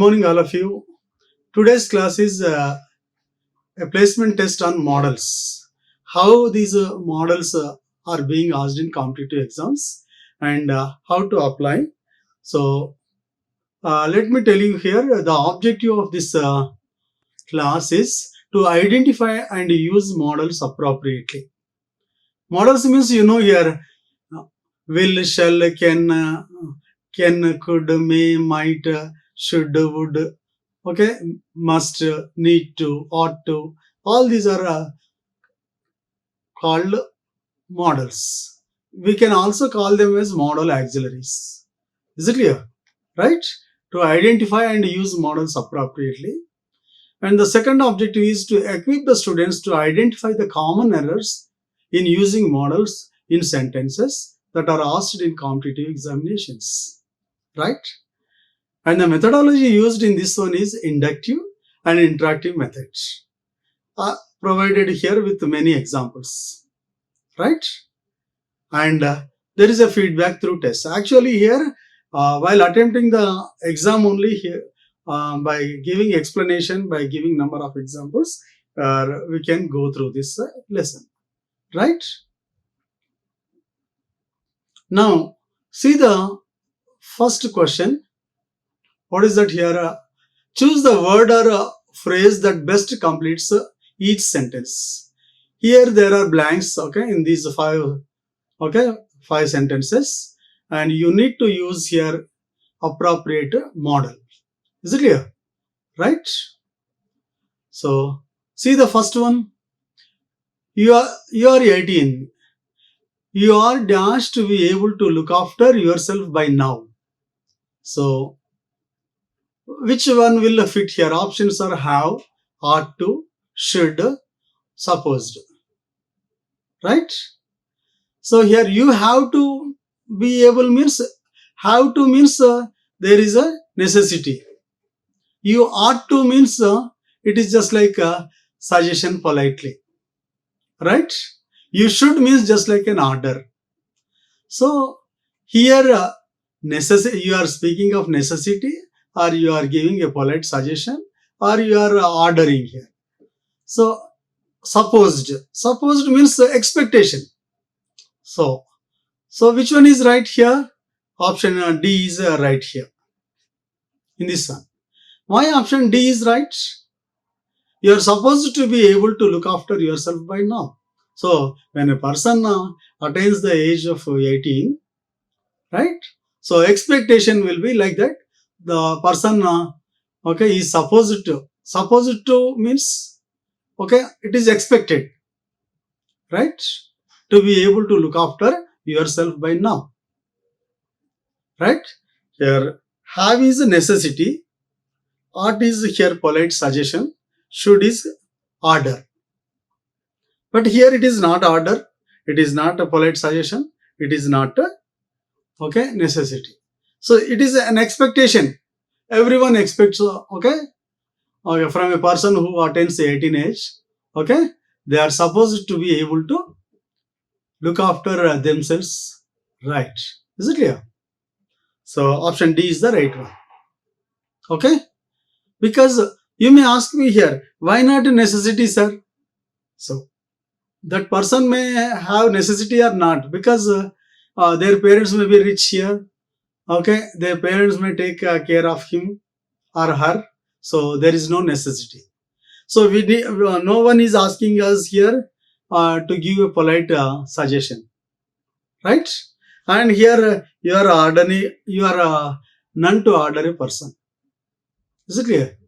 morning all of you. Today's class is a placement test on models. How these models are being asked in competitive exams and how to apply. So let me tell you here, the objective of this class is to identify and use models appropriately. Models means here will, shall, can, could, may, might, should, would, okay, must, need to, ought to. All these are called models. We can also call them as modal auxiliaries. Is it clear? Right? To identify and use models appropriately. And the second objective is to equip the students to identify the common errors in using models in sentences that are asked in competitive examinations. Right? And the methodology used in this one is inductive and interactive methods, provided here with many examples. Right? And there is a feedback through tests. Actually here, while attempting the exam only here, by giving explanation, by giving number of examples, we can go through this lesson. Right? Now, see the first question. What is that here? Choose the word or phrase that best completes each sentence. Here there are blanks, okay, in these five sentences, and you need to use here appropriate model. Is it clear? Right? So see the first one. You are 18. You are dashed to be able to look after yourself by now. So which one will fit here? Options are have, ought to, should, supposed. Right? So here you have to be able means, have to means there is a necessity. You ought to means it is just like a suggestion politely. Right? You should means just like an order. So here you are speaking of necessity, or you are giving a polite suggestion, or you are ordering here. So supposed means expectation. So which one is right here? Option D is right here in this one. Why option D is right? You are supposed to be able to look after yourself by now. So when a person attains the age of 18, right? So expectation will be like that. The person okay, is supposed to means, okay, it is expected, right, to be able to look after yourself by now. Right? Here have is a necessity, ought is here polite suggestion, should is order. But here it is not order, it is not a polite suggestion, it is not a, okay, necessity. So it is an expectation. Everyone expects, okay, from a person who attains 18 age, okay, they are supposed to be able to look after themselves, right? Is it clear? So option D is the right one. Okay? Because you may ask me here, why not a necessity, sir? So that person may have necessity or not, because their parents may be rich here. Okay, their parents may take care of him or her, so there is no necessity. So no one is asking us here to give a polite suggestion, right? And here you are none to order a person. Is it clear?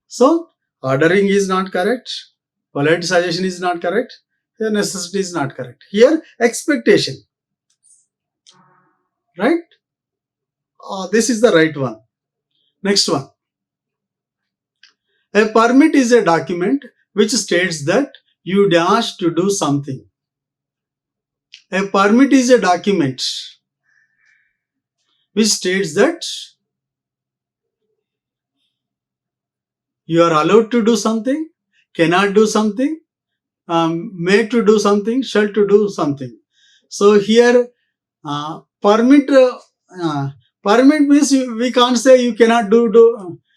So ordering is not correct, polite suggestion is not correct, here necessity is not correct. Here expectation, right? This is the right one. Next one. A permit is a document which states that you dash to do something. A permit is a document which states that you are allowed to do something, cannot do something, may to do something, shall to do something. So here permit Permit means we can't say you cannot do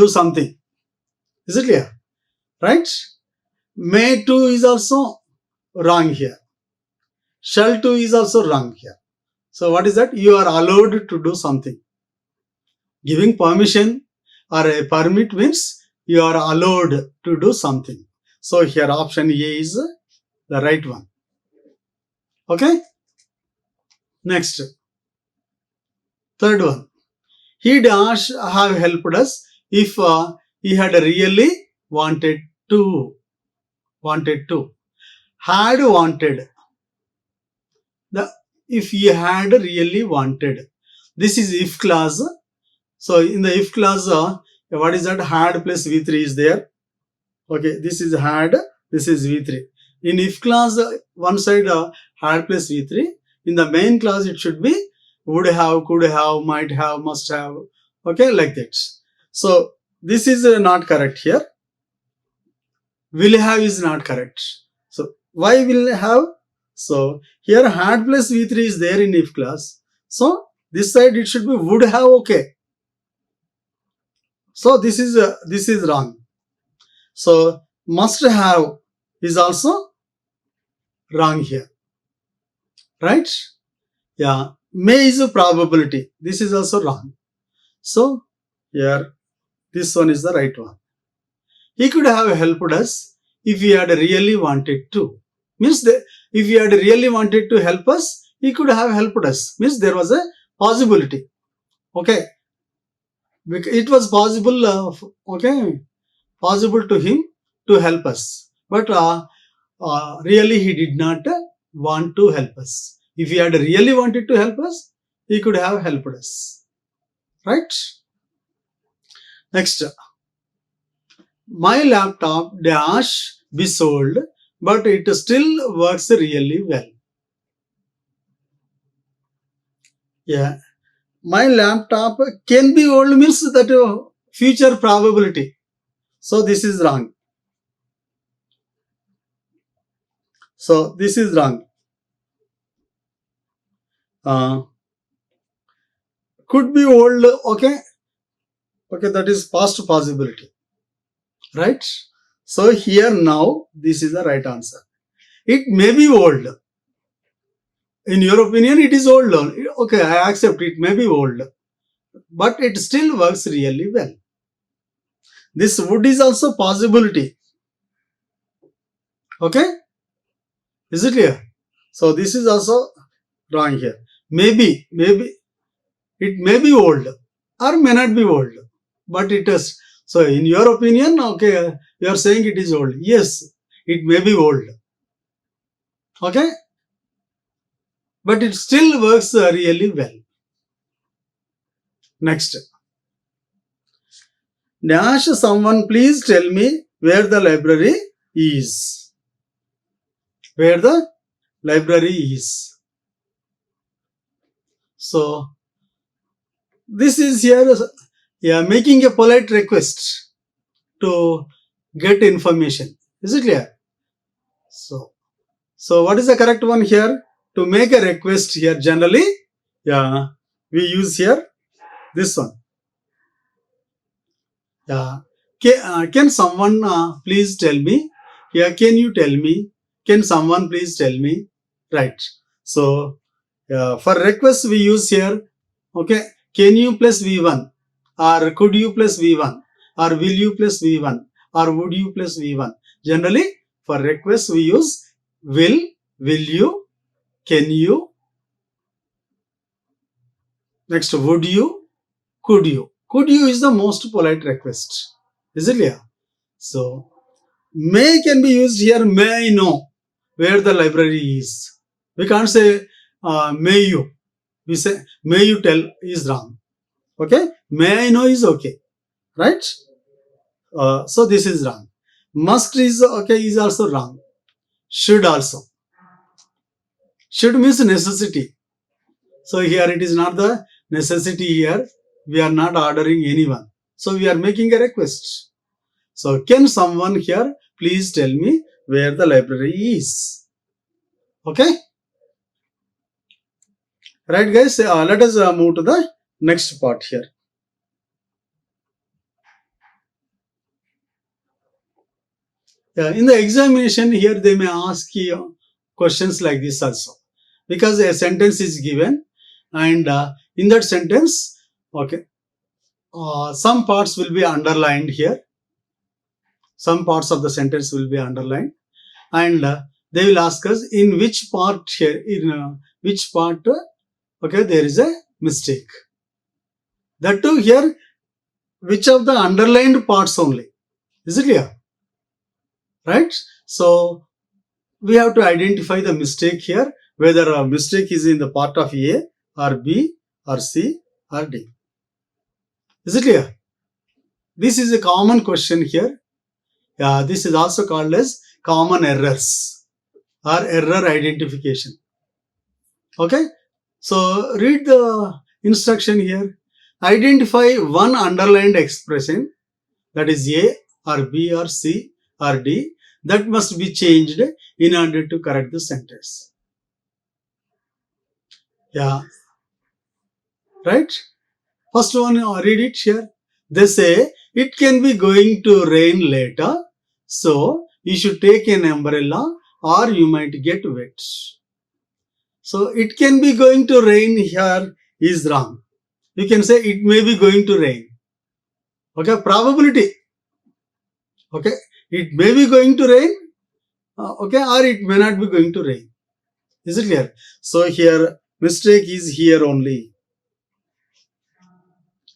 something. Is it clear? Right? May to is also wrong here. Shall to is also wrong here. So what is that? You are allowed to do something. Giving permission or a permit means you are allowed to do something. So here option A is the right one. Okay. Next. Third one. He dash have helped us if he had really wanted to. Had wanted. If he had really wanted. This is if clause. So in the if clause, what is that? Had plus V3 is there. Okay, this is had, this is V3. In if clause, one side had plus V3. In the main clause, it should be would have, could have, might have, must have. Okay, like that. So this is not correct here. Will have is not correct. So why will have? So here had plus V3 is there in if clause. So this side it should be would have. Okay. So this is wrong. So must have is also wrong here. Right? Yeah. May is a probability. This is also wrong. So here this one is the right one. He could have helped us if he had really wanted to. Means that if he had really wanted to help us, he could have helped us. Means there was a possibility. Okay. It was possible, possible to him to help us. But really he did not want to help us. If he had really wanted to help us, he could have helped us. Right? Next. My laptop dash be sold, but it still works really well. Yeah. My laptop can be old means that future probability. So this is wrong. So this is wrong. Could be old. Okay. Okay, that is past possibility. Right? So here now, this is the right answer. It may be old. In your opinion, it is old. Okay, I accept it may be old. But it still works really well. This would is also possibility. Okay? Is it clear? So this is also wrong here. Maybe, it may be old or may not be old. But it is. So in your opinion, okay, you are saying it is old. Yes, it may be old. Okay? But it still works really well. Next. Dash someone please tell me where the library is. Where the library is. So this is here making a polite request to get information. Is it clear? So what is the correct one here? To make a request here generally, we use here this one. Can someone please tell me? Can you tell me? Can someone please tell me? Right. So for request we use here, okay, can you plus V1 or could you plus V1 or will you plus V1 or would you plus V1. Generally for request we use will you, can you, next would you, could you. Could you is the most polite request. Is it clear? So may can be used here. May I know where the library is. We can't say may you. We say may you tell is wrong. Okay. May I know is okay. Right? So this is wrong. Must is okay is also wrong. Should also. Should means necessity. So here it is not the necessity here. We are not ordering anyone. So we are making a request. So can someone here please tell me where the library is? Okay. Right, guys? Let us move to the next part here. In the examination here, they may ask you questions like this also, because a sentence is given, and in that sentence, okay, some parts will be underlined here. Some parts of the sentence will be underlined, and they will ask us in which part here, in which part, okay, there is a mistake. That too here, which of the underlined parts only. Is it clear? Right? So we have to identify the mistake here, whether a mistake is in the part of A or B or C or D. Is it clear? This is a common question here. This is also called as common errors or error identification. Okay? So read the instruction here. Identify one underlined expression, that is A or B or C or D, that must be changed in order to correct the sentence. Yeah. Right? First one, read it here. They say, it can be going to rain later, so you should take an umbrella or you might get wet. So, it can be going to rain here is wrong. You can say it may be going to rain. Okay, probability. Okay, it may be going to rain. Okay, or it may not be going to rain. Is it clear? So, here mistake is here only.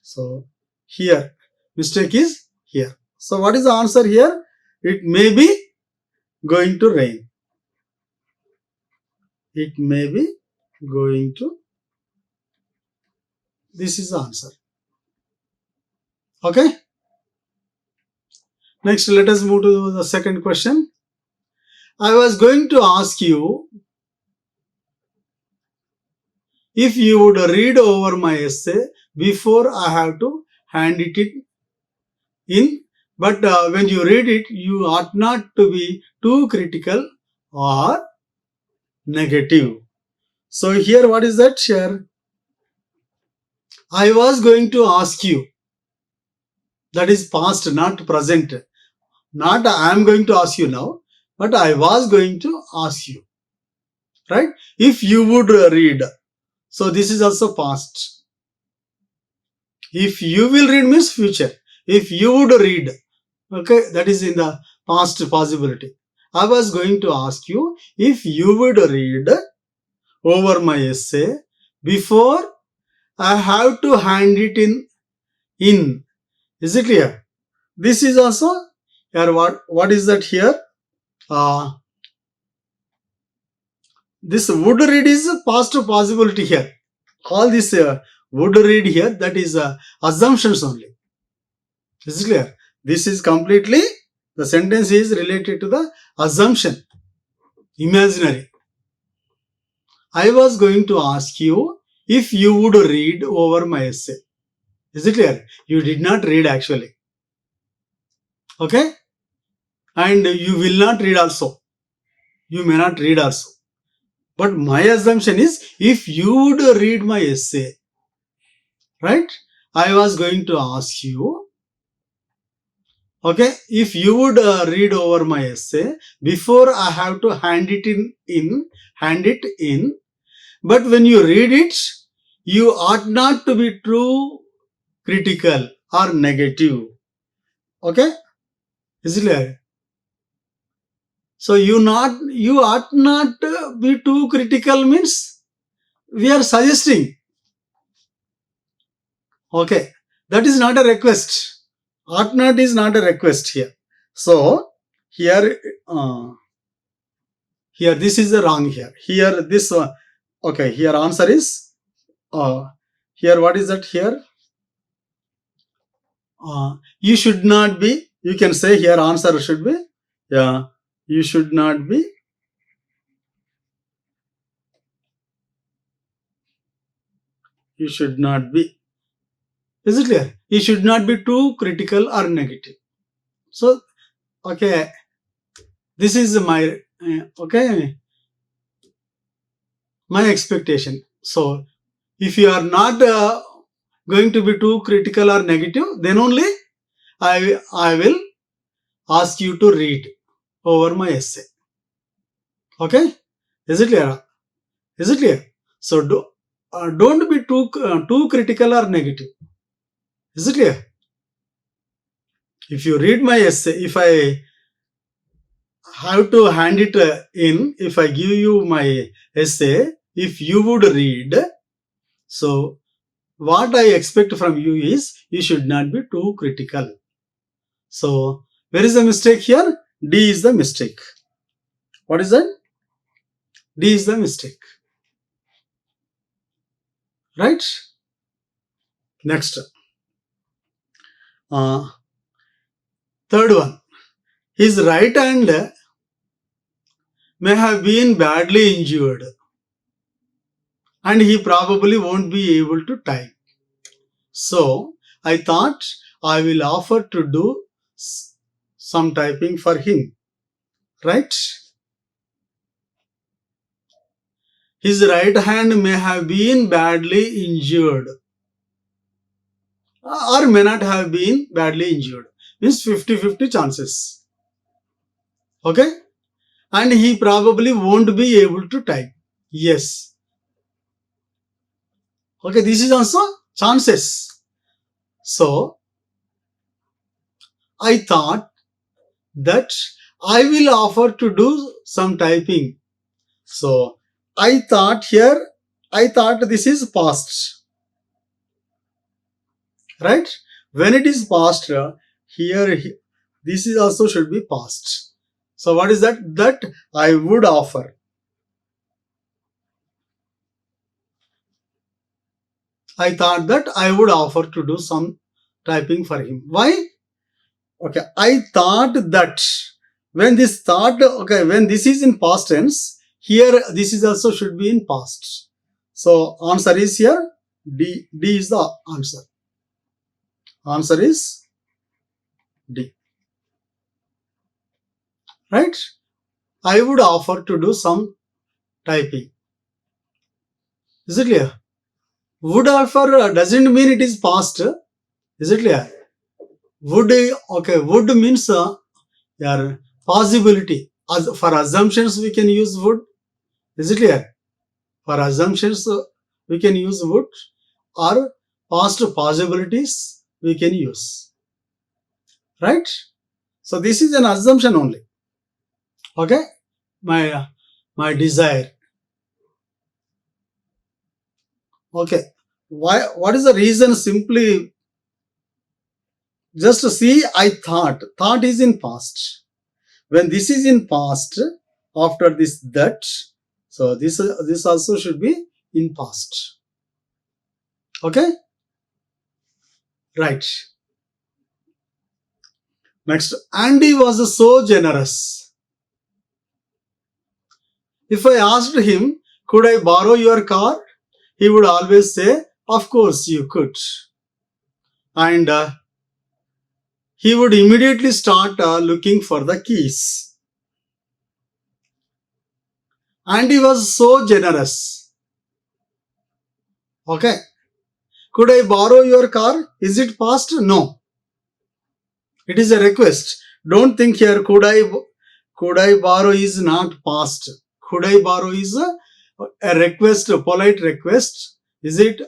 So, here mistake is here. So, what is the answer here? It may be going to rain. It may be going to. This is the answer. Okay. Next, let us move to the second question. I was going to ask you if you would read over my essay before I have to hand it in. But when you read it, you ought not to be too critical or negative. So here, what is that here? I was going to ask you. That is past, not present. Not I am going to ask you now, but I was going to ask you. Right? If you would read. So this is also past. If you will read means future. If you would read. Okay, that is in the past possibility. I was going to ask you if you would read over my essay before I have to hand it in. Is it clear? This is also here. What is that here? This would read is past possibility here. All this would read here, that is assumptions only. Is it clear? This is completely, the sentence is related to the assumption. Imaginary. I was going to ask you if you would read over my essay. Is it clear? You did not read actually. Okay? And you will not read also. You may not read also. But my assumption is, if you would read my essay, right? I was going to ask you, okay, if you would read over my essay before I have to hand it in. But when you read it, you ought not to be too critical or negative. Okay? Is it clear? So you ought not be too critical means we are suggesting. Okay, that is not a request. Ought not is not a request here. So here, here this is the wrong here. Here this one. Okay, here answer is here. What is that here? You should not be. You can say here answer should be. Yeah, you should not be. You should not be. Is it clear? You should not be too critical or negative. So, okay, this is my okay, my expectation. So, If you are not going to be too critical or negative, then only I will ask you to read over my essay. Okay? Is it clear? Is it clear? So don't be too critical or negative. Is it clear? If you read my essay, if I have to hand it if I give you my essay, if you would read, so what I expect from you is you should not be too critical. So where is the mistake here? D is the mistake. What is that? D is the mistake. Right? Next. Third one. His right hand may have been badly injured and he probably won't be able to type. So I thought I will offer to do some typing for him. Right? His right hand may have been badly injured or may not have been badly injured. Means 50-50 chances. Okay? And he probably won't be able to type. Yes. Okay, this is also chances. So, I thought that I will offer to do some typing. So, I thought this is past. Right? When it is past, here, this is also should be past. So, what is that? That I would offer. I thought that I would offer to do some typing for him. Why? Okay, I thought that when this is in past tense, here this is also should be in past. So answer is here D. D is the answer. Answer is D. Right? I would offer to do some typing. Is it clear? Would offer doesn't mean it is past. Is it clear? Would, okay, would means your possibility. As for assumptions we can use would. Is it clear? For assumptions we can use would, or past possibilities we can use. Right? So this is an assumption only. Okay? My desire. Okay. Why? What is the reason? Simply just to see, I thought. Thought is in past. When this is in past, after this that, so this also should be in past. Okay? Right. Next, Andy was so generous. If I asked him, could I borrow your car? He would always say, of course you could. And he would immediately start looking for the keys. Andy was so generous. Okay. Could I borrow your car? Is it past? No. It is a request. Don't think here, could I borrow is not past. Could I borrow is a request, a polite request. Is it?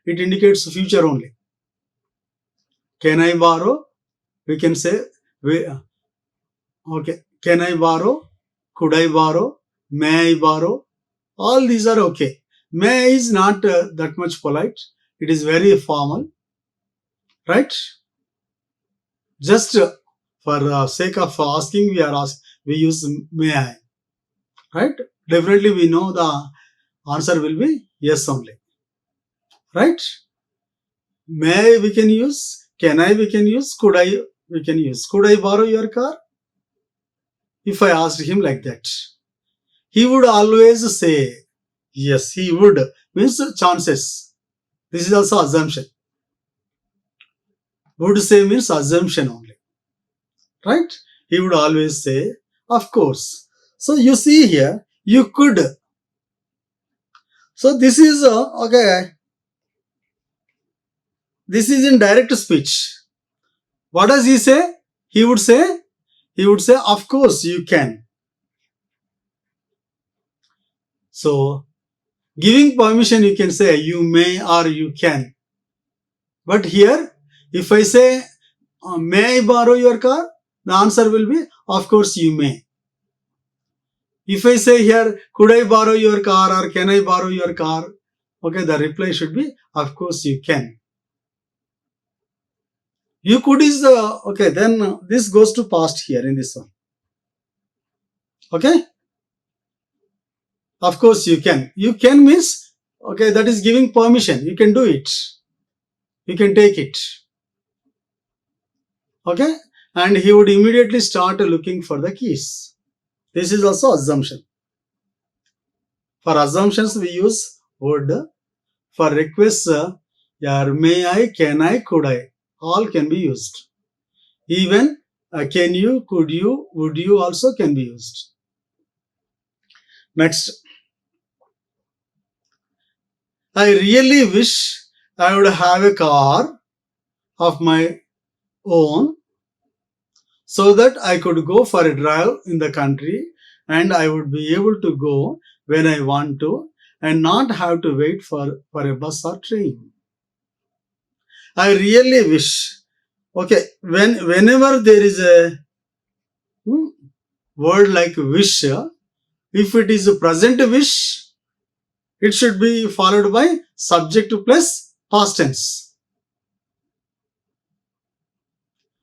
It indicates future only. Can I borrow? We can say, okay, can I borrow? Could I borrow? May I borrow? All these are okay. May is not that much polite. It is very formal. Right? Just for the sake of asking, we use may I. Right? Definitely we know the answer will be yes only. Right? May we can use. Can I we can use. Could I we can use. Could I borrow your car? If I asked him like that, he would always say yes. He would means chances. This is also assumption. Would say means assumption only. Right? He would always say, of course. So you see here, you could. So this is okay. this is in direct speech. What does he say? He would say, of course you can. So, giving permission, you can say you may or you can. But here, if I say, may I borrow your car? The answer will be, of course you may. If I say here, could I borrow your car or can I borrow your car? Okay, the reply should be, of course you can. You could is, okay, then this goes to past here in this one. Okay? Of course you can. You can means, okay, that is giving permission. You can do it. You can take it. Okay? And he would immediately start looking for the keys. This is also assumption. For assumptions, we use would. For requests, may I, can I, could I. All can be used. Even can you, could you, would you also can be used. Next. I really wish I would have a car of my own so that I could go for a drive in the country and I would be able to go when I want to and not have to wait for a bus or train. I really wish. Okay, whenever there is a word like wish, if it is a present wish, it should be followed by subject plus past tense.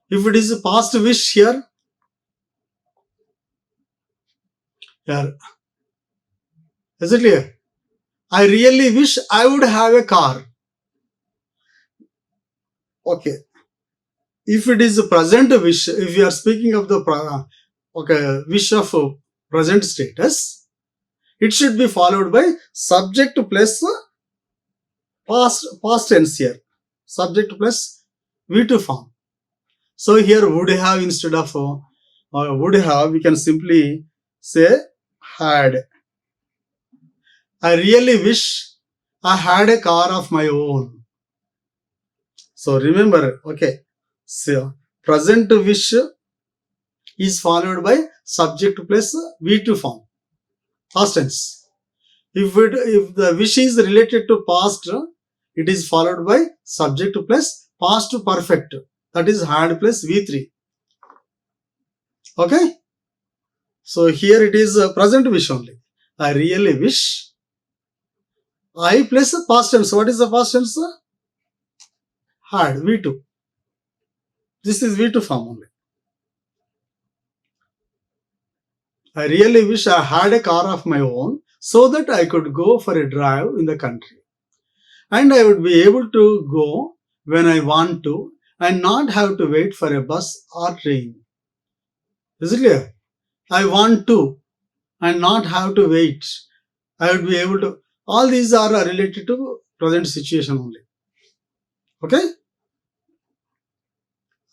If it is a past wish here, is it clear? I really wish I would have a car. Okay. If it is a present wish, if you are speaking of the wish of present status, it should be followed by subject plus past tense here. Subject plus V2 form. So here would have instead of would have, we can simply say had. I really wish I had a car of my own. So remember, okay, so present wish is followed by subject plus V2 form, past tense. If the wish is related to past, it is followed by subject plus past perfect, that is had plus V3. Okay? So here it is present wish only. I really wish. I plus past tense. What is the past tense? Had, V2. This is V2 form only. I really wish I had a car of my own so that I could go for a drive in the country. And I would be able to go when I want to and not have to wait for a bus or train. Is it clear? I want to and not have to wait. I would be able to. All these are related to present situation only. Okay?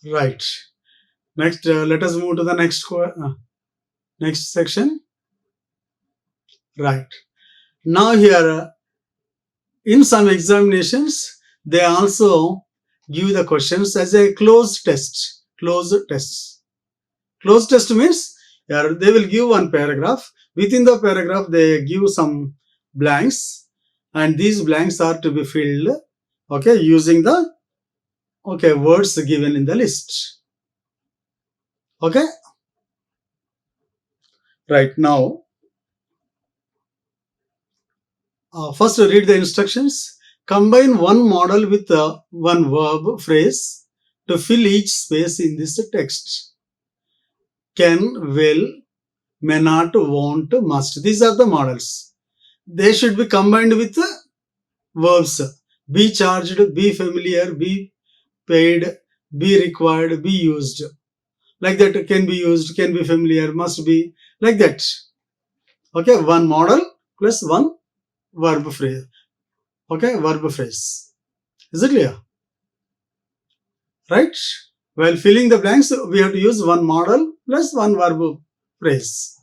Right. Next, let us move to the next section. Right. Now here, in some examinations, they also give the questions as a closed test. Closed tests. Closed test means they will give one paragraph. Within the paragraph, they give some blanks, and these blanks are to be filled, okay, using the words given in the list. Okay. Right now, first read the instructions. Combine one modal with one verb phrase to fill each space in this text. Can, will, may not, won't, must. These are the modals. They should be combined with verbs. Be charged, be familiar, be paid, be required, be used. Like that, can be used, can be familiar, must be, like that. Okay, one modal plus one verb phrase. Okay, verb phrase. Is it clear? Right? While filling the blanks, we have to use one modal plus one verb phrase.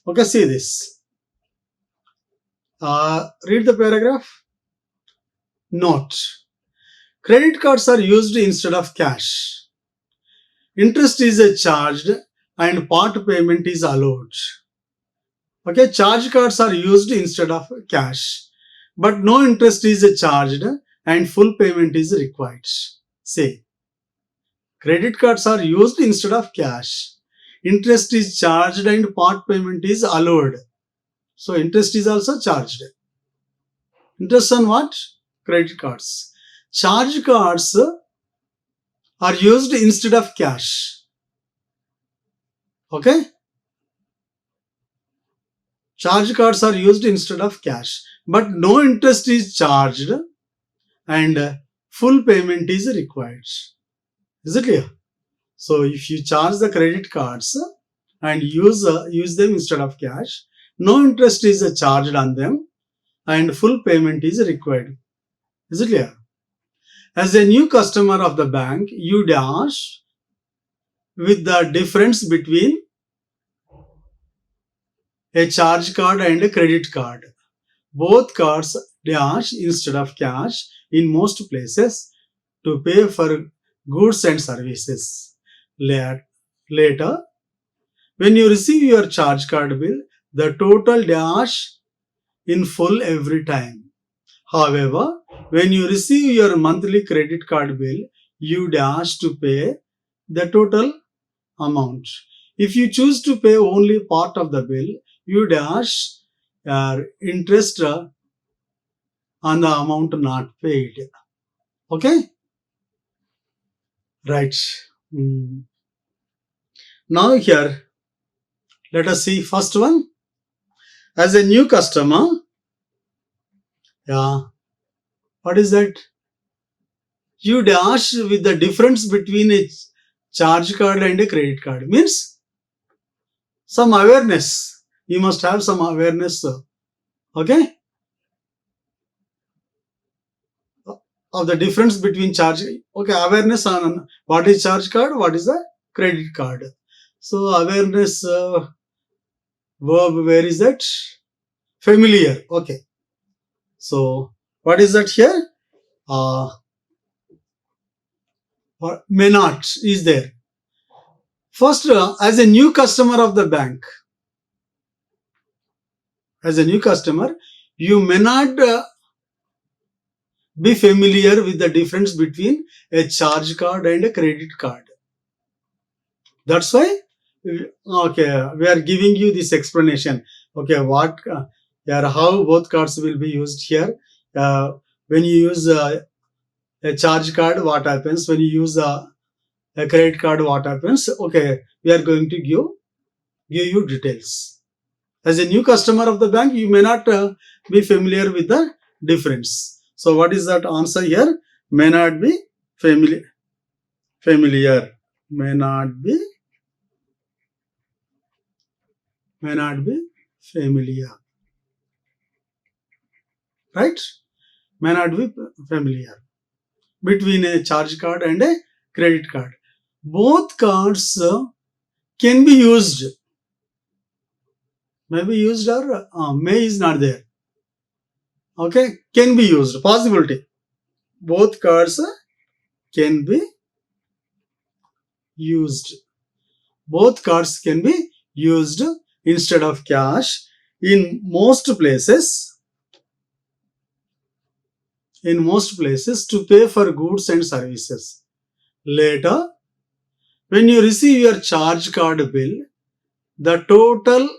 Okay, see this. Read the paragraph. Note. Credit cards are used instead of cash. Interest is charged and part payment is allowed. Okay, charge cards are used instead of cash, but no interest is charged and full payment is required. Say, credit cards are used instead of cash. Interest is charged and part payment is allowed. So interest is also charged. Interest on what? Credit cards. Charge cards are used instead of cash. Okay? Charge cards are used instead of cash, but no interest is charged and full payment is required. Is it clear? So if you charge the credit cards and use them instead of cash, no interest is charged on them and full payment is required. Is it clear? As a new customer of the bank, you dash with the difference between a charge card and a credit card. Both cards dash instead of cash in most places to pay for goods and services. Later, when you receive your charge card bill, the total dash in full every time. However, when you receive your monthly credit card bill, you dash to pay the total amount. If you choose to pay only part of the bill, you dash interest on the amount not paid. Okay? Right. Now here, let us see first one. As a new customer, what is that? You dash with the difference between a charge card and a credit card. Means some awareness. You must have some awareness. Okay? Of the difference between charge. Okay, awareness on what is charge card, what is the credit card. So awareness verb, where is that? Familiar. Okay. So what is that here? May not is there. First, as a new customer of the bank, as a new customer, you may not be familiar with the difference between a charge card and a credit card. That's why, okay, we are giving you this explanation. Okay, what, how both cards will be used here. When you use a charge card, what happens? When you use a credit card, what happens? Okay, we are going to give you details. As a new customer of the bank, you may not be familiar with the difference. So what is that answer here? May not be familiar. May not be familiar. Right? May not be familiar between a charge card and a credit card. Both cards can be used. May be used or may is not there. Okay, can be used. Possibility. Both cards can be used. Both cards can be used instead of cash in most places. In most places to pay for goods and services. Later, when you receive your charge card bill, the total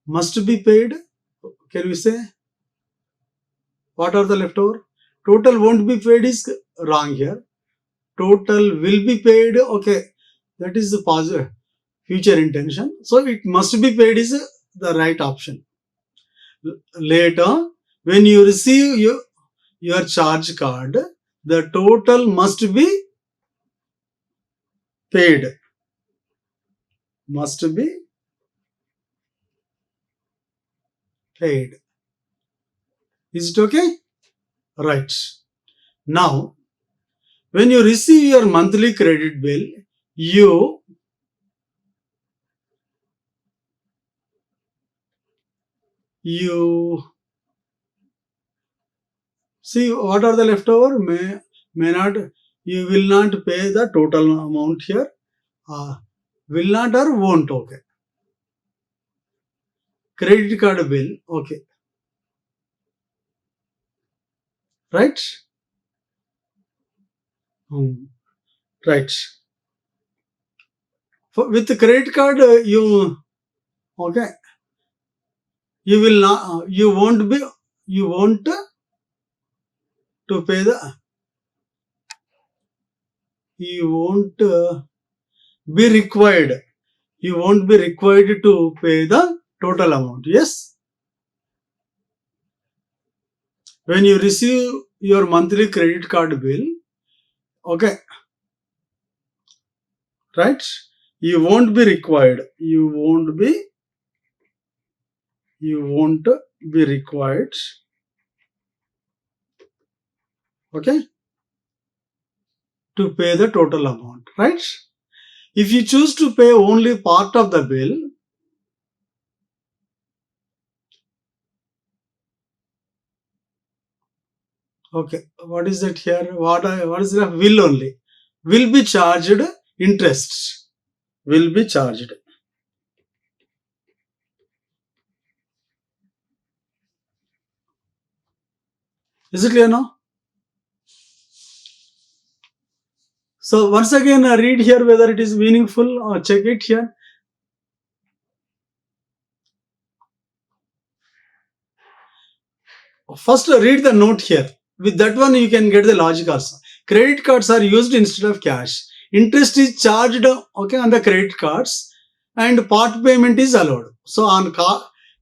must be paid. Can we say? What are the leftover? Total won't be paid is wrong here. Total will be paid. Okay, that is the positive future intention. So it must be paid is the right option. Later, when you receive your charge card, the total must be paid. Must be paid. Is it okay? Right. Now, when you receive your monthly credit bill, you See, what are the leftover? May not, you will not pay the total amount here. Will not or won't, okay. Credit card bill, okay. Right? Right. With the credit card, okay, you will not, you won't to pay the, you won't be required. You won't be required to pay the total amount. Yes? When you receive your monthly credit card bill, okay, right? You won't be required. You won't be required, okay, to pay the total amount, right? If you choose to pay only part of the bill, okay, what is that here? What is the will only? Will be charged interest. Will be charged. Is it clear now? So once again, read here whether it is meaningful or check it here. First, read the note here. With that one, you can get the logic also. Credit cards are used instead of cash. Interest is charged, okay, on the credit cards, and part payment is allowed. So on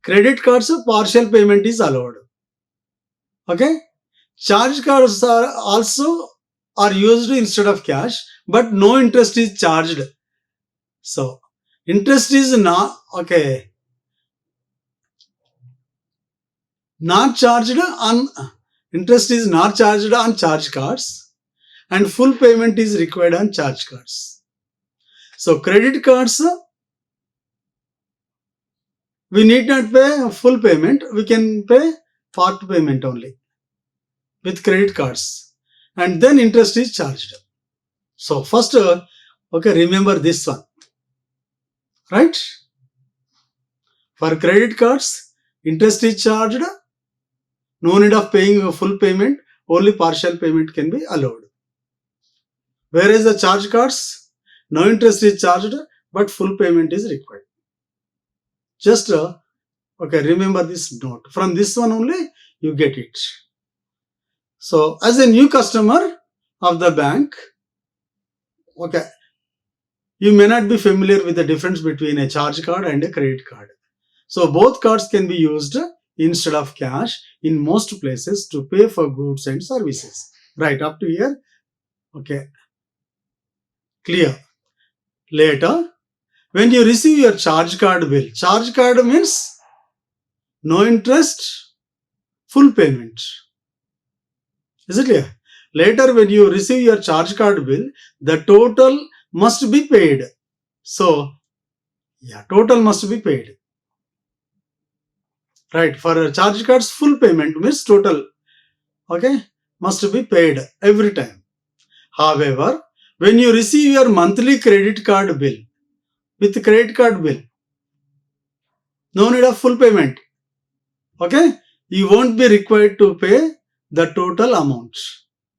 credit cards, partial payment is allowed. Okay. Charge cards are used instead of cash, but no interest is charged. So interest is not, okay, not charged on, interest is not charged on charge cards, and full payment is required on charge cards. So credit cards, we need not pay full payment, we can pay part payment only with credit cards, and then interest is charged. So first, okay, remember this one, right? For credit cards, interest is charged, no need of paying a full payment, only partial payment can be allowed. Whereas the charge cards, no interest is charged, but full payment is required. Just, okay, remember this note. From this one only, you get it. So, as a new customer of the bank, okay, you may not be familiar with the difference between a charge card and a credit card. So, both cards can be used instead of cash in most places to pay for goods and services. Right, up to here, okay, clear. Later, when you receive your charge card bill, charge card means no interest, full payment. Is it clear? Later, when you receive your charge card bill, the total must be paid. So, yeah, total must be paid. Right, for charge cards, full payment means total, okay, must be paid every time. However, when you receive your monthly credit card bill, with credit card bill, no need of full payment, okay, you won't be required to pay the total amount.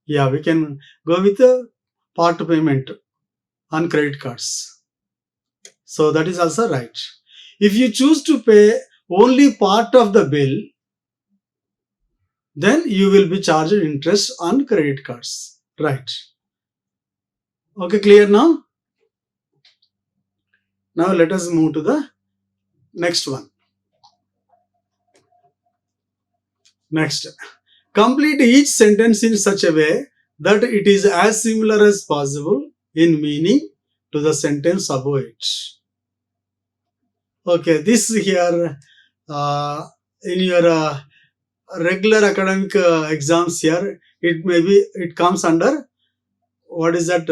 Yeah, we can go with a part payment on credit cards. So that is also right. If you choose to pay only part of the bill, then you will be charged interest on credit cards. Right. Okay, clear now? Now let us move to the next one. Next. Complete each sentence in such a way that it is as similar as possible in meaning to the sentence above it. Okay, this here in your regular academic exams here, it comes under, what is that,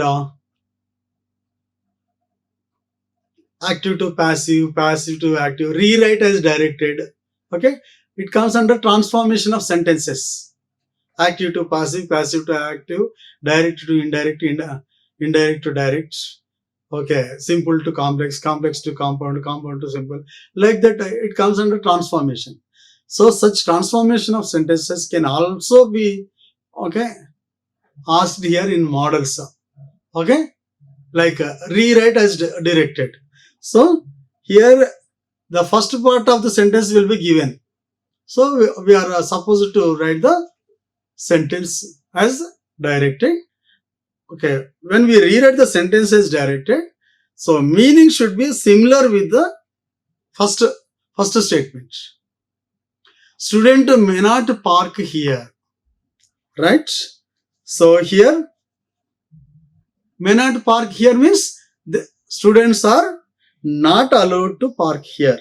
active to passive, passive to active, rewrite as directed. Okay, it comes under transformation of sentences. active to passive, passive to active, direct to indirect, indirect to direct. Okay, simple to complex, complex to compound, compound to simple. Like that, it comes under transformation. So such transformation of sentences can also be, okay, asked here in models. Okay, like rewrite as directed. So here the first part of the sentence will be given. So we are supposed to write the sentence as directed. Okay, when we rewrite the sentence as directed, so meaning should be similar with the first statement. Student may not park here, right? So here, may not park here means the students are not allowed to park here.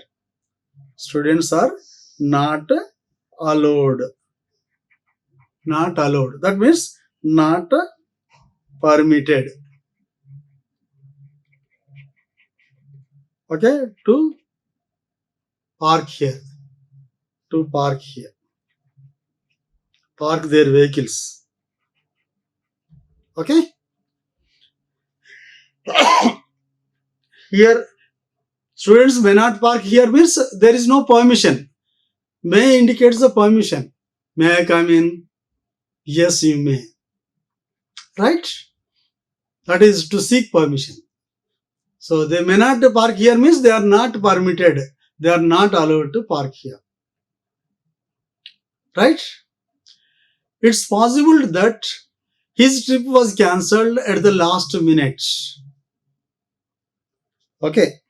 Students are not allowed. Not allowed. That means not permitted. Okay, to park here. To park here. Park their vehicles. Okay. Here, students may not park here means there is no permission. May indicates the permission. May I come in? Yes, you may. Right? That is to seek permission. So they may not park here means they are not permitted. They are not allowed to park here. Right? It's possible that his trip was cancelled at the last minute. Okay.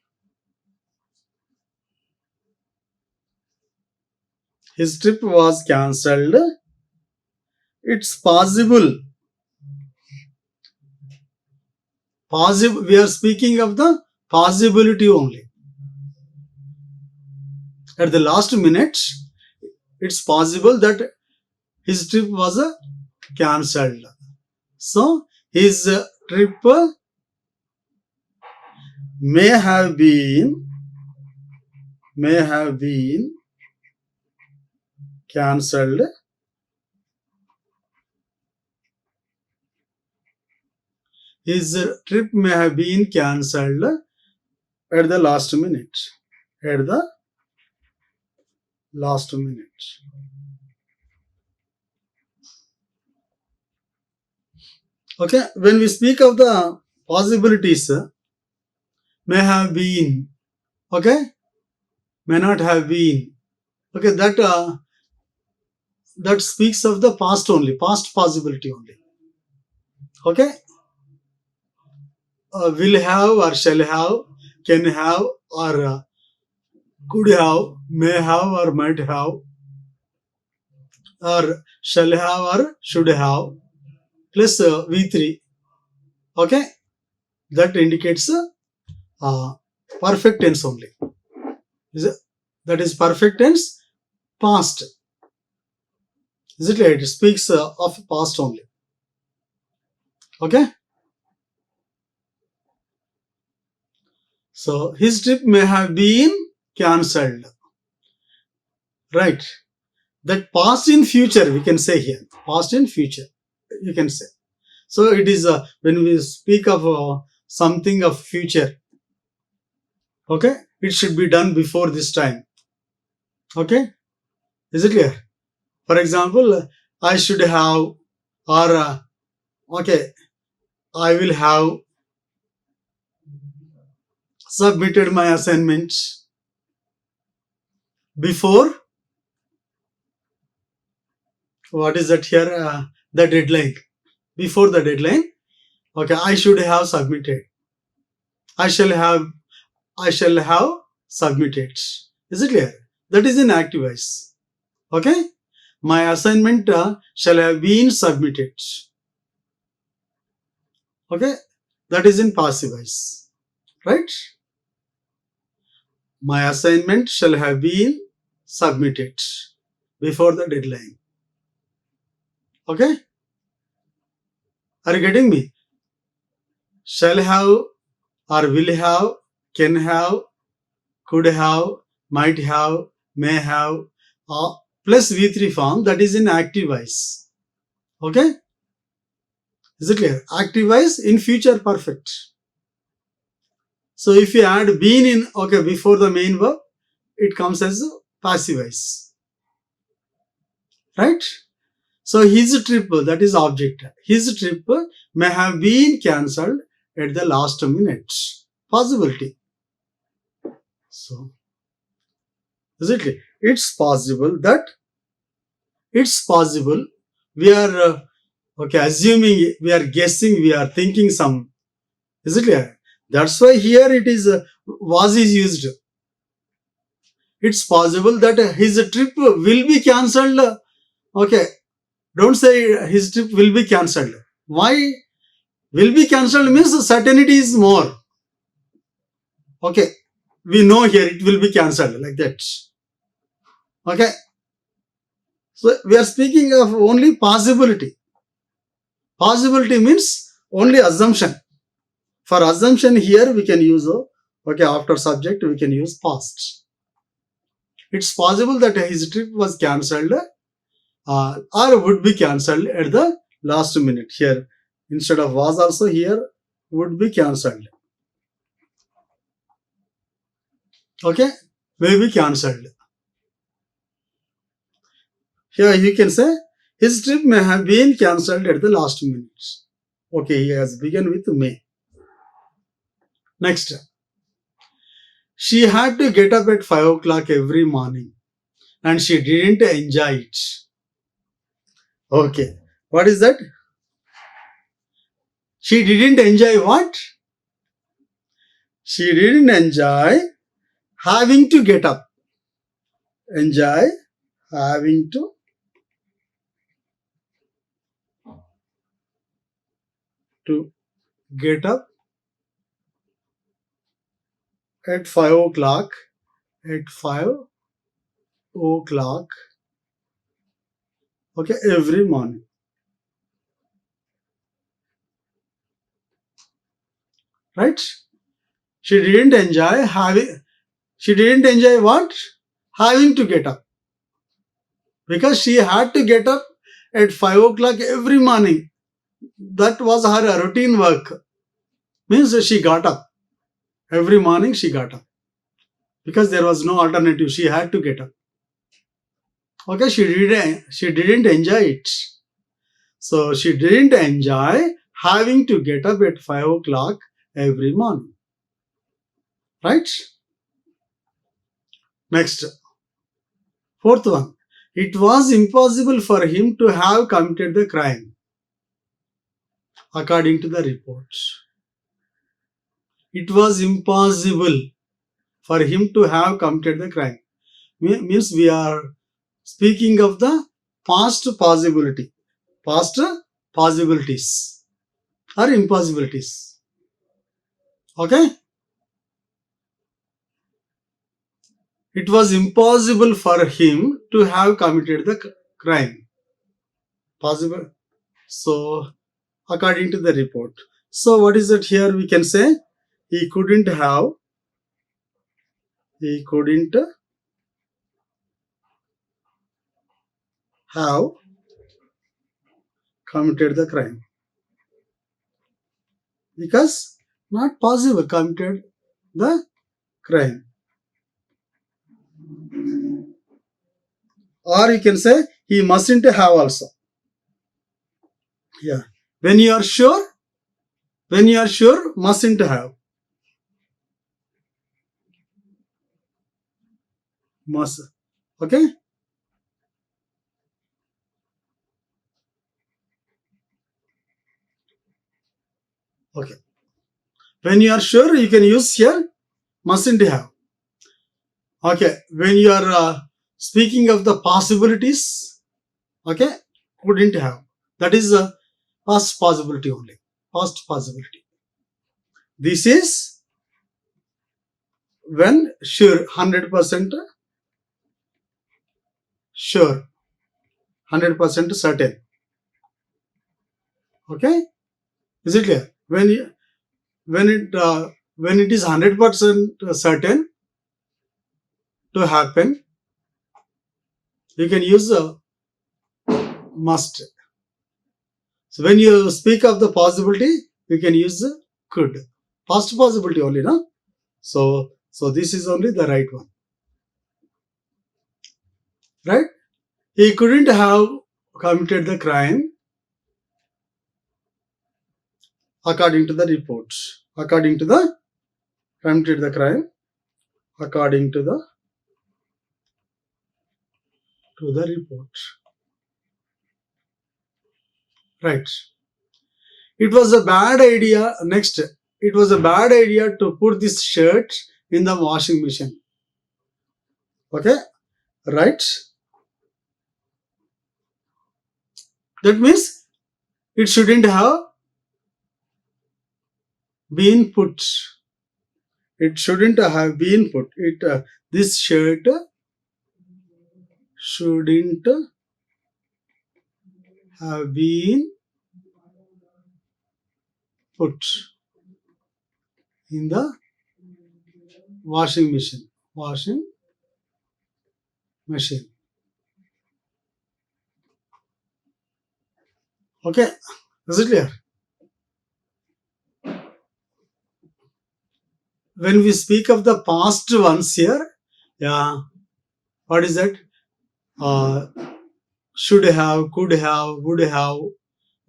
His trip was cancelled. It's possible. We are speaking of the possibility only. At the last minute, it's possible that his trip was cancelled. So, his trip may have been cancelled his trip may have been cancelled at the last minute. At the last minute. Okay, when we speak of the possibilities, may have been, okay, may not have been, okay, that speaks of the past only, past possibility only. Okay, will have or shall have, can have or could have, may have or might have, or shall have or should have, plus V3. Okay, that indicates perfect tense only. That is perfect tense, past. Is it right? It speaks of past only. Okay. So his trip may have been cancelled. Right. That past in future we can say here. Past in future you can say. So it is when we speak of something of future. Okay. It should be done before this time. Okay. Is it clear? For example, I should have, or okay, I will have submitted my assignment before, what is that here, the deadline, before the deadline. Okay, I should have submitted. I shall have submitted. Is it clear? That is in active voice. Okay, my assignment shall have been submitted. Okay, that is in passive voice. Right? My assignment shall have been submitted before the deadline. Okay? Are you getting me? Shall have or will have, can have, could have, might have, may have, plus V3 form, that is in active voice. Okay, is it clear? Active wise in future perfect. So if you add been in, okay, before the main verb, it comes as passive wise, right? So his trip, that is object, his trip may have been cancelled at the last minute. Possibility. So is it clear? It's possible we are okay, assuming, we are guessing, we are thinking some. Is it clear? That's why here it is was is used. It's possible that his trip will be cancelled. Okay, don't say his trip will be cancelled. Why? Will be cancelled means certainty is more. Okay, we know here it will be cancelled like that. Okay, so we are speaking of only possibility. Possibility means only assumption. For assumption here we can use, okay, after subject we can use past. It's possible that his trip was cancelled or would be cancelled at the last minute. Here instead of was also, here would be cancelled. Okay, may be cancelled. Here you can say his trip may have been cancelled at the last minute. Okay, he has begun with may. Next, she had to get up at 5 o'clock every morning and she didn't enjoy it. Okay, what is that? She didn't enjoy what? She didn't enjoy having to get up. Enjoy having to get up at 5 o'clock. At 5 o'clock, okay, every morning. Right? She didn't enjoy what? Having to get up. Because she had to get up at 5 o'clock every morning. That was her routine work. Means she got up. Every morning she got up. Because there was no alternative. She had to get up. Okay, she didn't enjoy it. So she didn't enjoy having to get up at 5 o'clock every morning. Right? Next, fourth one. It was impossible for him to have committed the crime, according to the reports. It was impossible for him to have committed the crime. Means we are speaking of the past possibility, past possibilities or impossibilities. Okay? It was impossible for him to have committed the crime. Possible. So, according to the report. So, what is it here? We can say he couldn't have committed the crime because not possible committed the crime. Or you can say he mustn't have also. Yeah. When you are sure, mustn't have. Must. Okay. Okay. When you are sure, you can use here mustn't have. Okay. When you are speaking of the possibilities, okay, couldn't have. That is a past possibility only. Past possibility. This is when sure, 100% sure, 100% certain. Okay, is it clear? When it is 100% certain to happen, you can use must. So when you speak of the possibility, we can use the could. Past possibility only, no? So this is only the right one. Right? He couldn't have committed the crime according to the report. According to the committed the crime according to the report. Right. It was a bad idea. Next, it was a bad idea to put this shirt in the washing machine. Okay, right? That means it shouldn't have been put. It shouldn't have been put. This shirt shouldn't have been put in the washing machine. Washing machine. Okay, is it clear? When we speak of the past ones here, yeah, what is that? Should have, could have, would have,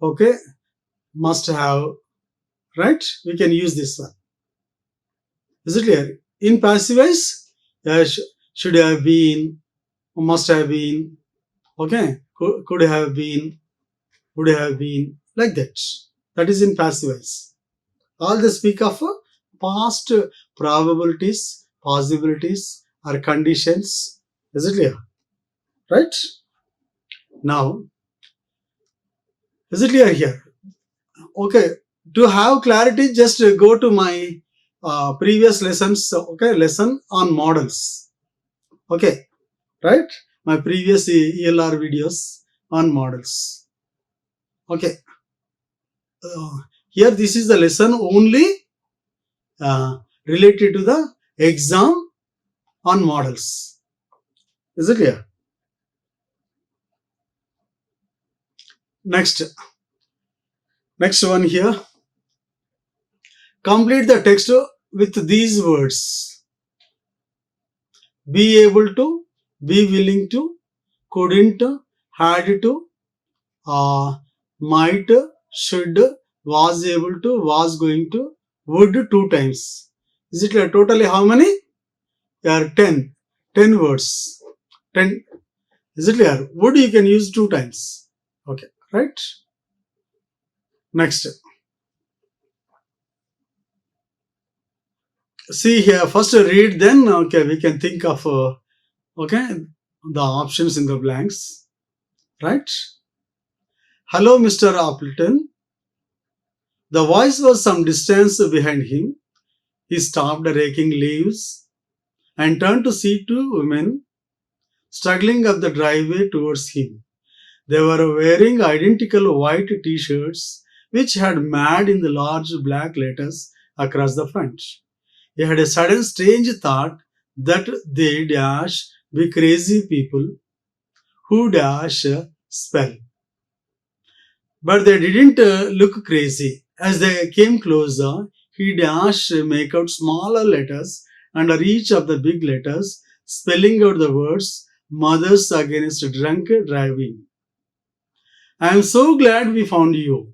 okay, must have, right? We can use this one. Is it clear? In passive voice, yeah, should have been, must have been, okay, could have been, would have been, like that. That is in passive voice. All they speak of past probabilities, possibilities, or conditions. Is it clear? Right? Now, is it clear here? Okay, to have clarity, just go to my previous lessons. Okay, lesson on models. Okay, right? My previous ELR videos on models. Okay, here this is the lesson only related to the exam on models. Is it clear? Next one here. Complete the text with these words. Be able to, be willing to, couldn't, had to, might, should, was able to, was going to, would 2 times. Is it clear? Totally how many? There are 10. 10 words. 10. Is it clear? Would you can use 2 times. Okay, right? Next. See here, first read, then okay, we can think of okay, the options in the blanks, right? Hello, Mr. Appleton. The voice was some distance behind him. He stopped raking leaves and turned to see 2 women struggling up the driveway towards him. They were wearing identical white t-shirts which had "mad" in the large black letters across the front. He had a sudden strange thought that they dash be crazy people who dash spell. But they didn't look crazy. As they came closer, he dashed make out smaller letters under each of the big letters, spelling out the words "Mothers Against Drunk Driving." I am so glad we found you.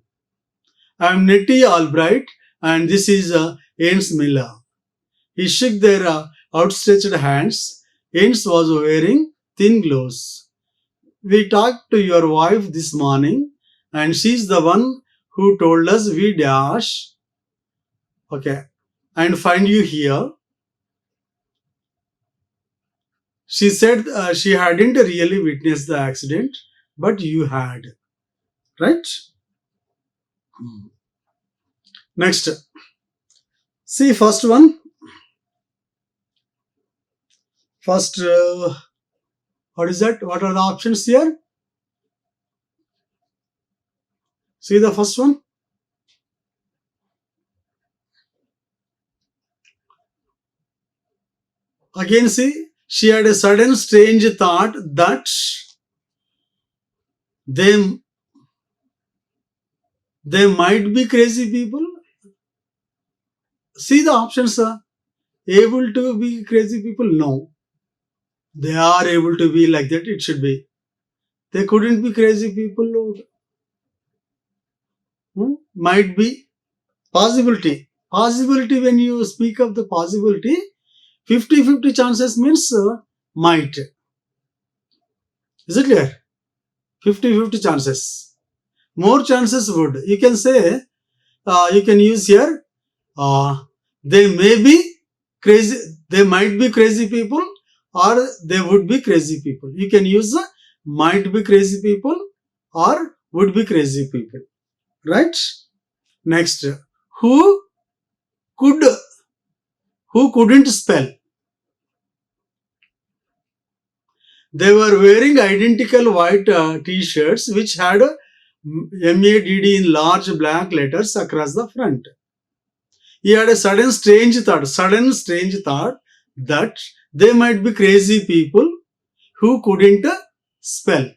I am Nettie Albright and this is Ains Miller. He shook their outstretched hands. Ains was wearing thin gloves. We talked to your wife this morning and she's the one who told us we dash, okay, and find you here. She said she hadn't really witnessed the accident, but you had, right? Next, see first one. First, what is that? What are the options here? See the first one. Again, see, she had a sudden strange thought that they They might be crazy people. See the options are able to be crazy people. No, they are able to be like that. It should be. They couldn't be crazy people. Might be. Possibility. Possibility, when you speak of the possibility, 50-50 chances means might. Is it clear? 50-50 chances. More chances would. You can say, you can use here, they may be crazy, they might be crazy people, or they would be crazy people. You can use might be crazy people or would be crazy people. Right? Next, who could, who couldn't spell? They were wearing identical white t-shirts which had MADD in large black letters across the front. He had a sudden strange thought that they might be crazy people who couldn't spell.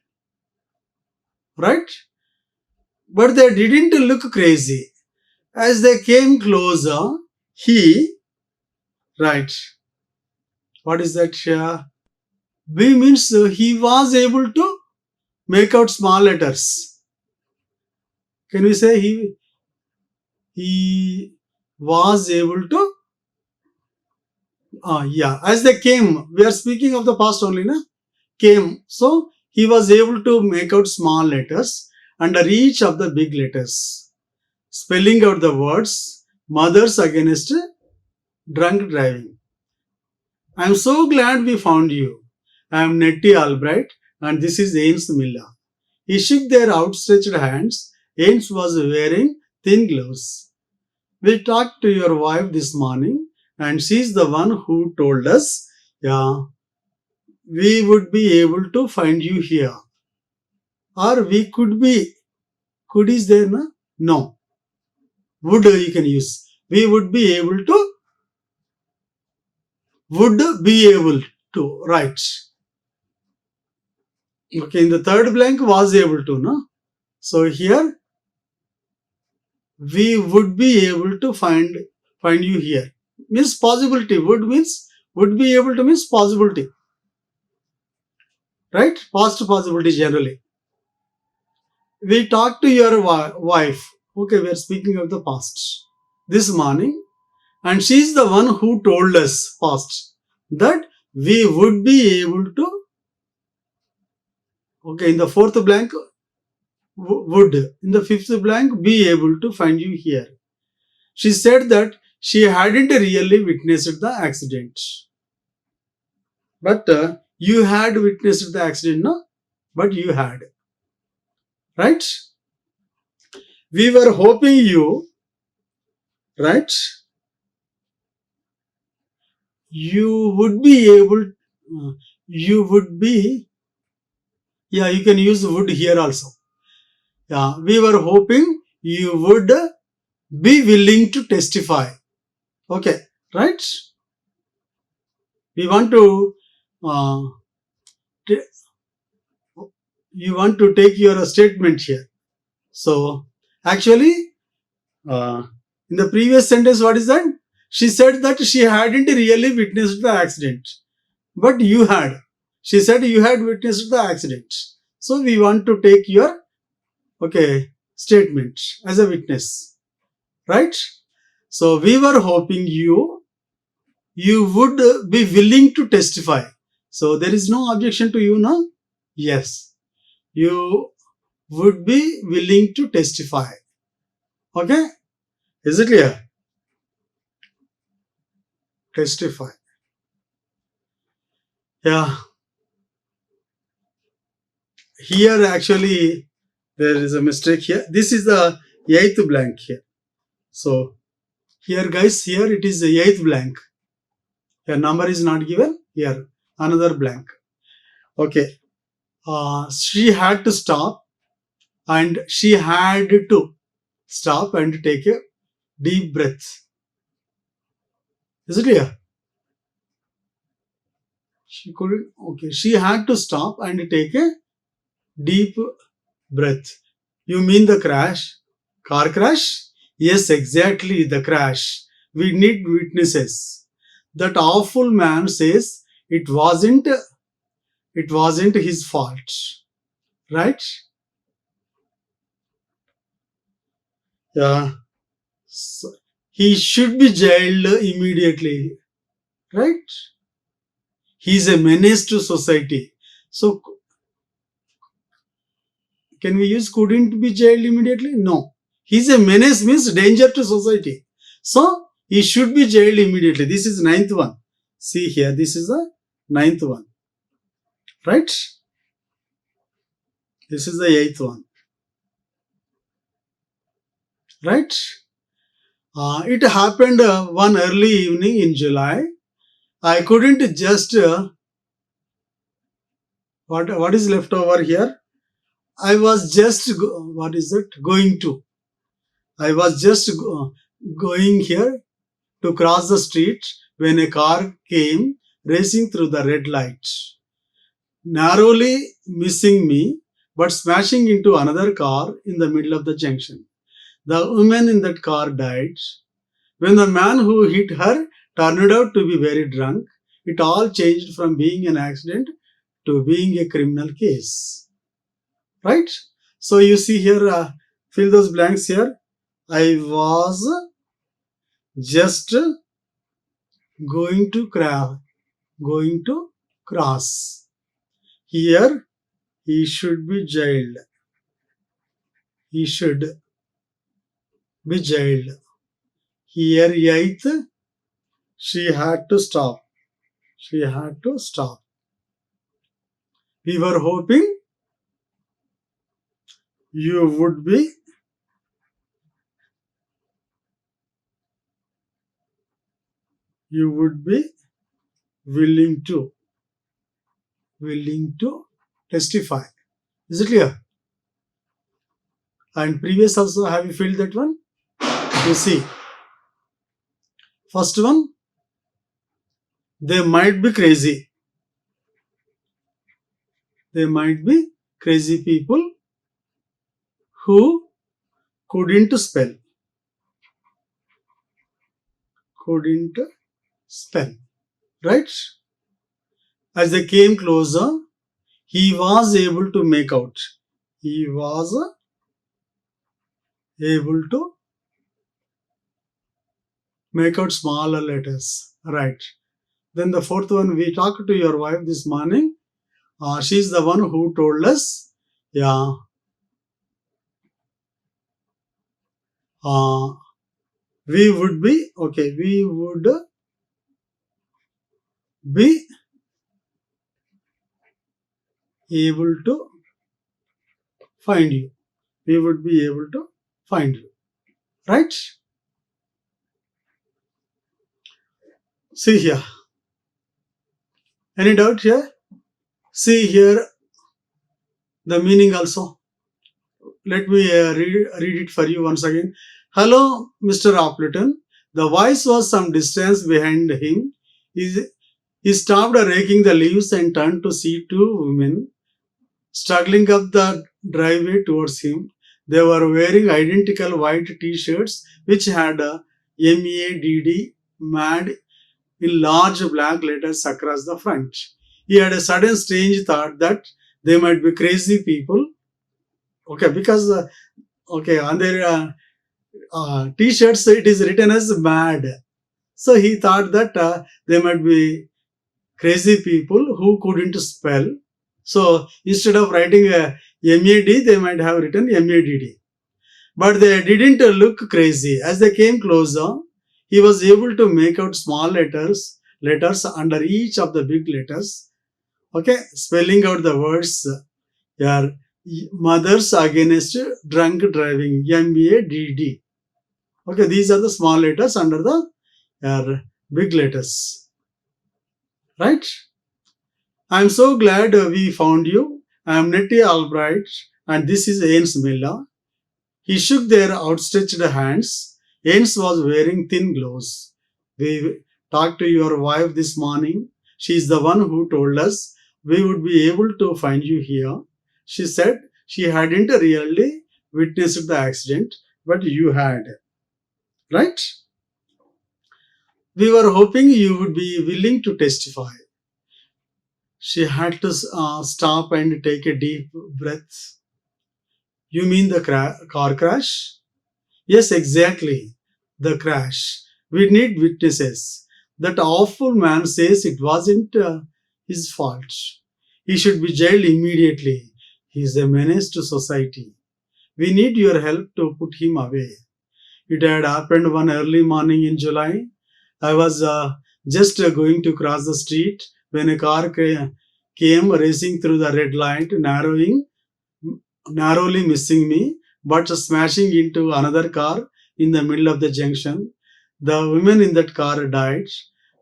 Right? But they didn't look crazy. As they came closer, he, right, what is that? B means he was able to make out small letters. Can we say he was able to? Yeah, as they came, we are speaking of the past only, na? Came. So he was able to make out small letters under each of the big letters, spelling out the words mothers against drunk driving. I am so glad we found you. I am Nettie Albright and this is Ames Miller. He shook their outstretched hands. Ames was wearing thin gloves. We talked to your wife this morning and she's the one who told us, yeah, we would be able to find you here. Or we could be. Could is there, na? No. Would you can use. We would be able to. Would be able to. Right. Okay, in the third blank was able to, no? So here we would be able to find you here. Means possibility. Would be able to means possibility. Right? Past possibility generally. We talked to your wife. Okay, we are speaking of the past. This morning, and she's the one who told us past that we would be able to. Okay, in the fourth blank, would. In the fifth blank, be able to find you here. She said that she hadn't really witnessed the accident. But you had witnessed the accident, no? But you had. Right? We were hoping you, right? You would be able, you would be, yeah, you can use would here also. Yeah, we were hoping you would be willing to testify. Okay, right? We want to, uh, you want to take your statement here. So, actually, in the previous sentence, what is that? She said that she hadn't really witnessed the accident, but you had. She said you had witnessed the accident. So, we want to take your, okay, statement as a witness, right? So, we were hoping you would be willing to testify. So, there is no objection to you now? Yes. You would be willing to testify. Okay? Is it clear? Testify. Yeah. Here actually there is a mistake here. This is the eighth blank here. So here guys, here it is the eighth blank. Your number is not given. Here another blank. Okay. She had to stop and she had to stop and take a deep breath. Is it clear? She couldn't. Okay. She had to stop and take a deep breath. You mean the crash? Car crash? Yes, exactly, the crash. We need witnesses. That awful man says it wasn't his fault. Right? Yeah. So, he should be jailed immediately. Right? He's a menace to society. So can we use couldn't be jailed immediately? No. He's a menace means danger to society. So he should be jailed immediately. This is ninth one. See here, this is the ninth one. Right? This is the eighth one. Right? It happened one early evening in July. I couldn't just what is left over here? I was just what is it going to? I was just going here to cross the street when a car came racing through the red light, narrowly missing me but smashing into another car in the middle of the junction. The woman in that car died. When the man who hit her turned out to be very drunk, it all changed from being an accident to being a criminal case. Right? So you see here, fill those blanks here. I was just going to cross. Here he should be jailed. He should be jailed. Here eighth, she had to stop. She had to stop. We were hoping you would be willing to testify. Is it clear? And previous also, have you filled that one? You see, first one, they might be crazy. They might be crazy people who couldn't spell. Couldn't spell. Right? As they came closer, he was able to make out. He was able to make out smaller letters. Right. Then the fourth one, we talked to your wife this morning. She's the one who told us, yeah, we would be able to find you. We would be able to find you. Right? See here. Any doubt here? See here the meaning also. Let me read it for you once again. Hello, Mr. Appleton. The voice was some distance behind him. He stopped raking the leaves and turned to see two women struggling up the driveway towards him. They were wearing identical white t-shirts which had MADD, MAD, in large black letters across the front. He had a sudden strange thought that they might be crazy people. Okay, because on their t-shirts it is written as mad. So he thought that they might be crazy people who couldn't spell. So instead of writing MAD, they might have written MADD. But they didn't look crazy. As they came closer, he was able to make out small letters under each of the big letters. Okay, spelling out the words here. Mothers against drunk driving, MADD. Okay, these are the small letters under the big letters. Right? I am so glad we found you. I am Nettie Albright and this is Ains Miller. He shook their outstretched hands. Ains was wearing thin gloves. We talked to your wife this morning. She is the one who told us we would be able to find you here. She said she hadn't really witnessed the accident, but you had, right? We were hoping you would be willing to testify. She had to stop and take a deep breath. You mean the car crash? Yes, exactly. The crash. We need witnesses. That awful man says it wasn't his fault. He should be jailed immediately. He is a menace to society. We need your help to put him away. It had happened one early morning in July. I was just going to cross the street when a car came racing through the red light, narrowly missing me, but smashing into another car in the middle of the junction. The woman in that car died.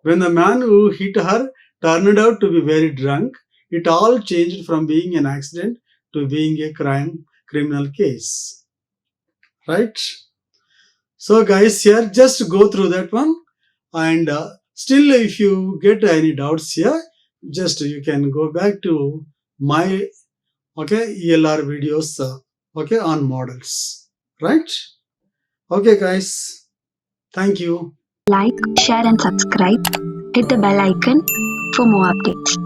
When the man who hit her turned out to be very drunk, it all changed from being an accident to being a criminal case. Right? So, guys, here just go through that one, and still, if you get any doubts here, just you can go back to my ELR videos on models, right? Okay, guys, thank you. Like, share and subscribe. Hit the bell icon for more updates.